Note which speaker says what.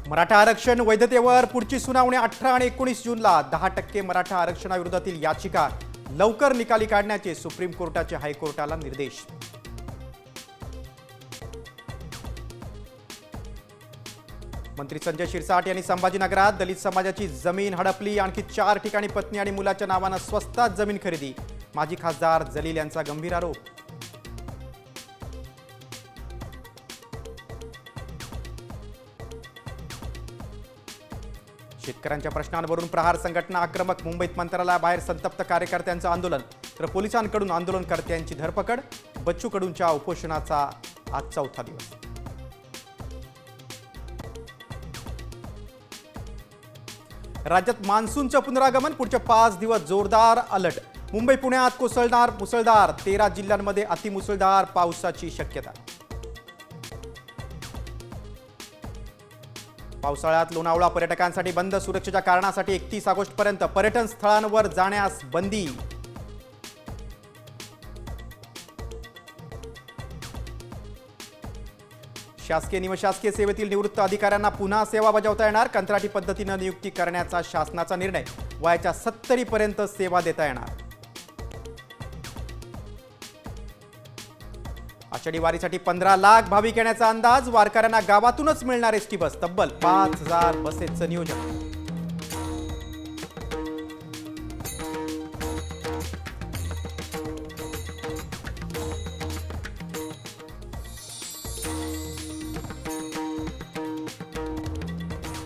Speaker 1: मराठा आरक्षण वैधतेवर पुढची सुनावणी 18 आणि 19 जूनला 10% मराठा आरक्षणाविरोधातील याचिका लवकर निकाली काढण्याचे सुप्रीम कोर्टाचे हायकोर्टाला निर्देश. मंत्री संजय शिरसाट यांनी संभाजीनगरात दलित समाजाची जमीन हडपली. आणखी 4 ठिकाणी पत्नी आणि मुलाच्या नावाने स्वस्तात जमीन खरेदी. माजी खासदार जलील यांचा गंभीर आरोप. शेतकऱ्यांच्या प्रश्नांवरून प्रहार संघटना आक्रमक. मुंबईत मंत्रालयाबाहेर संतप्त कार्यकर्त्यांचं आंदोलन तर पोलिसांकडून आंदोलनकर्त्यांची धरपकड. बच्चू कडूंच्या उपोषणाचा आज 4था दिवस. राज्यात मान्सूनचं पुनरागमन. पुढच्या 5 दिवस जोरदार अलर्ट. मुंबई पुण्यात कोसळणार मुसळधार. 13 जिल्ह्यांमध्ये अतिमुसळधार पावसाची शक्यता. पावसाळ्यात लोणावळा पर्यटकांसाठी बंद. सुरक्षेच्या कारणासाठी 31 ऑगस्टपर्यंत पर्यटन स्थळांवर जाण्यास बंदी. शासकीय निमशासकीय सेवेतील निवृत्त अधिकाऱ्यांना पुन्हा सेवा बजावता येणार. कंत्राटी पद्धतीने नियुक्ती करण्याचा शासनाचा निर्णय. वयाच्या 70 पर्यंत सेवा देता येणार. आषाढी वारीसाठी 15 लाख भाविक येण्याचा अंदाज. वारकऱ्यांना गावातूनच मिळणार एसटी बस. तब्बल 5000 बसेसचं नियोजन.